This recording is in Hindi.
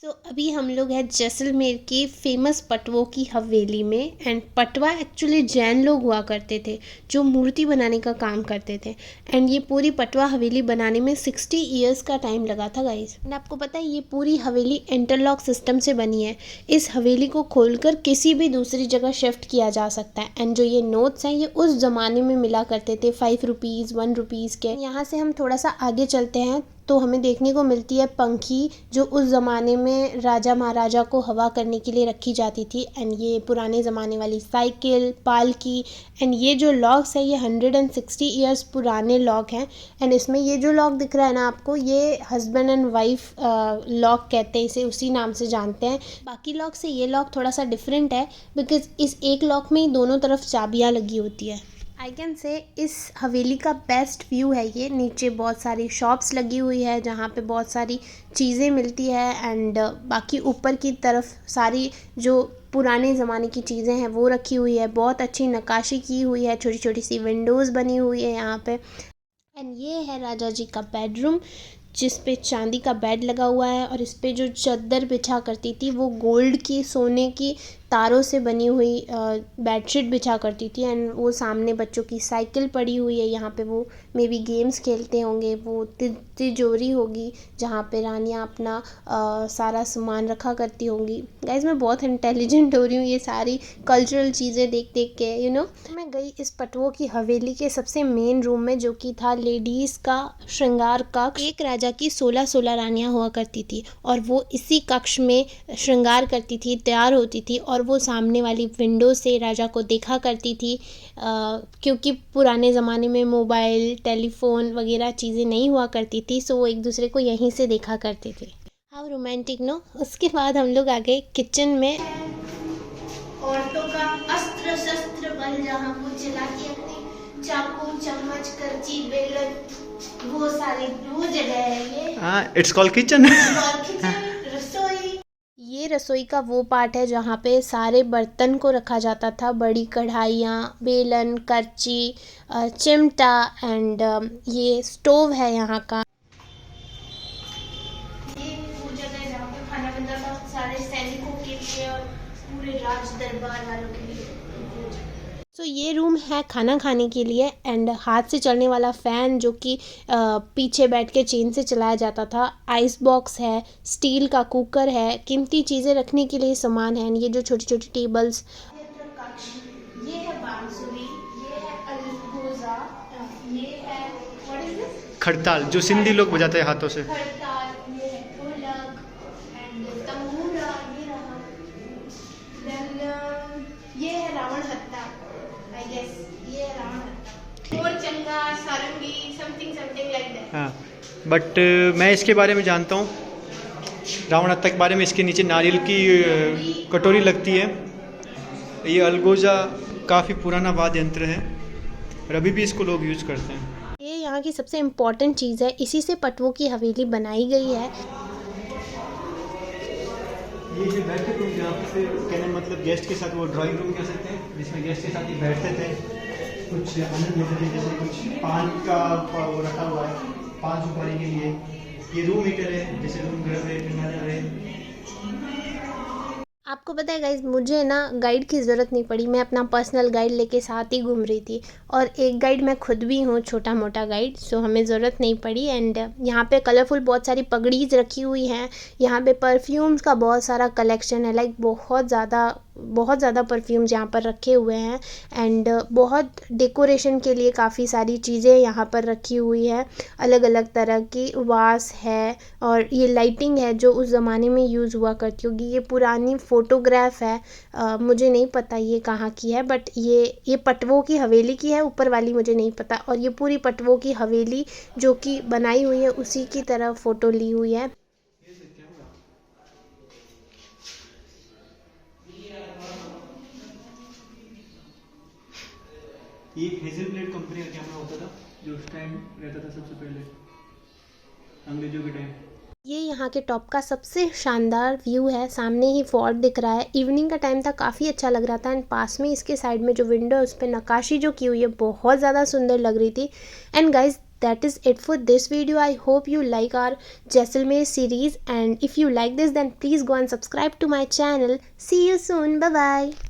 तो अभी हम लोग हैं जैसलमेर की फेमस पटवों की हवेली में। एंड पटवा एक्चुअली जैन लोग हुआ करते थे जो मूर्ति बनाने का काम करते थे। एंड ये पूरी पटवा हवेली बनाने में 60 इयर्स का टाइम लगा था गाइस। एंड आपको पता है ये पूरी हवेली इंटरलॉक सिस्टम से बनी है। इस हवेली को खोलकर किसी भी दूसरी जगह शिफ्ट किया जा सकता है। एंड जो ये नोट्स हैं ये उस ज़माने में मिला करते थे 5 रुपीज़ 1 रुपीज़ के। यहाँ से हम थोड़ा सा आगे चलते हैं तो हमें देखने को मिलती है पंखी जो उस ज़माने में राजा महाराजा को हवा करने के लिए रखी जाती थी। एंड ये पुराने ज़माने वाली साइकिल पालकी। एंड ये जो लॉक्स है ये 160 इयर्स पुराने लॉक हैं। एंड इसमें ये जो लॉक दिख रहा है ना आपको, ये हस्बैंड एंड वाइफ लॉक कहते हैं, इसे उसी नाम से जानते हैं। बाकी लॉक से ये लॉक थोड़ा सा डिफरेंट है बिकॉज इस एक लॉक में ही दोनों तरफ चाबियाँ लगी होती है। आई कैन से इस हवेली का बेस्ट व्यू है ये। नीचे बहुत सारी शॉप्स लगी हुई है जहाँ पे बहुत सारी चीज़ें मिलती है। एंड बाकी ऊपर की तरफ सारी जो पुराने ज़माने की चीज़ें हैं वो रखी हुई है। बहुत अच्छी नक्काशी की हुई है, छोटी छोटी सी विंडोज़ बनी हुई है यहाँ पे। एंड ये है राजा जी का बेडरूम जिस पे चांदी का बेड लगा हुआ है। और इस पे जो चादर बिछा करती थी वो गोल्ड की सोने की तारों से बनी हुई बेडशीट बिछा करती थी। एंड वो सामने बच्चों की साइकिल पड़ी हुई है, यहाँ पे वो मे बी गेम्स खेलते होंगे। वो तिजोरी होगी जहाँ पे रानियाँ अपना सारा सामान रखा करती होंगी। गाइज मैं बहुत इंटेलिजेंट हो रही हूँ ये सारी कल्चरल चीज़ें देख देख के मैं गई इस पटवों की हवेली के सबसे मेन रूम में जो कि था लेडीज़ का श्रृंगार कक्ष। एक राजा की 16 रानियाँ हुआ करती थी और वो इसी कक्ष में श्रृंगार करती थी, तैयार होती थी और वो सामने वाली विंडो से राजा को देखा करती थी। क्योंकि पुराने ज़माने में मोबाइल टेलीफोन वगैरह चीज़ें नहीं हुआ करती थी, सो वो एक दूसरे को यहीं से देखा करते थे। How romantic no. उसके बाद हम लोग आ गए किचन में। औरतों का अस्त्र शस्त्र बल जहाँ वो चलाती अपनी चाकू चम्मच करची बेलन वो सारी वो जगह है ये। It's called kitchen. रसोई। ये रसोई का वो पार्ट है जहाँ पे सारे बर्तन को रखा जाता था। बड़ी कढ़ाइयाँ, बेलन, करची, चिमटा। एंड ये स्टोव है यहाँ का। ये वो जगह है जहाँ पे खाना बनता था सारे सैनिकों के लिए और पूरे राज दरबार वालों के लिए। सो ये रूम है खाना खाने के लिए। एंड हाथ से चलने वाला फ़ैन जो कि पीछे बैठ के चेन से चलाया जाता था। आइस बॉक्स है, स्टील का कुकर है, कीमती चीज़ें रखने के लिए सामान है। ये जो छोटी छोटी टेबल्स। ये है बांसुरी, ये है अलगोजा, ये है व्हाट इज दिस खड़ताल जो सिंधी लोग बजाते हैं हाथों से। खड़ताल, ये है ढोलक एंड तंबूरा, ये रहा। देन ये है रावण हत्ता, आई गेस ये है रावण हत्ता। और चंगा सारंगी समथिंग समथिंग लाइक दैट। हाँ बट मैं इसके बारे में जानता हूँ, रावण हत्था के बारे में। इसके नीचे नारियल की कटोरी लगती है। ये अलगोजा काफ़ी पुराना वाद्य यंत्र है और अभी भी इसको लोग यूज़ करते हैं। ये यहाँ की सबसे इम्पोर्टेंट चीज़ है, इसी से पटवों की हवेली बनाई गई है। ये जो बैठे थे यहाँ पे कहने मतलब गेस्ट के साथ वो ड्राइंग रूम कह सकते हैं जिसमें गेस्ट के साथ ही बैठते थे, कुछ आनंद लेते थे। जैसे कुछ पान का वो रखा हुआ है पान सुपारी के लिए। ये रूम हीटर है जैसे रूम घर में ठंडा रहे। आपको पता है गाइज मुझे ना गाइड की ज़रूरत नहीं पड़ी, मैं अपना पर्सनल गाइड लेके साथ ही घूम रही थी। और एक गाइड मैं खुद भी हूँ, छोटा मोटा गाइड, सो हमें ज़रूरत नहीं पड़ी। एंड यहाँ पे कलरफुल बहुत सारी पगड़ीज रखी हुई हैं। यहाँ पे परफ्यूम्स का बहुत सारा कलेक्शन है, लाइक बहुत ज़्यादा परफ्यूम्स यहाँ पर रखे हुए हैं। एंड बहुत डेकोरेशन के लिए काफ़ी सारी चीज़ें यहाँ पर रखी हुई है, अलग अलग तरह की वास है। और ये लाइटिंग है जो उस ज़माने में यूज़ हुआ करती होगी। ये पुरानी फ़ोटोग्राफ है, मुझे नहीं पता ये कहाँ की है, बट ये पटवों की हवेली की है, ऊपर वाली मुझे नहीं पता। और ये पूरी पटवों की हवेली जो कि बनाई हुई है उसी की तरह फ़ोटो ली हुई है। ये एक हेजल ब्लेड कंपनी का कैमरा होता था जो उस टाइम रहता था सबसे पहले अंग्रेजों के टाइम। ये यहाँ के टॉप का सबसे शानदार व्यू है, सामने ही फोर्ट दिख रहा है। इवनिंग का टाइम था, काफ़ी अच्छा लग रहा था। एंड पास में इसके साइड में जो विंडो है उस पर नक्काशी जो की हुई है बहुत ज़्यादा सुंदर लग रही थी। And guys that is it for this video. I hope you like our Jaisalmer series, and if you like this then please go and subscribe to my channel. See you soon. Bye bye.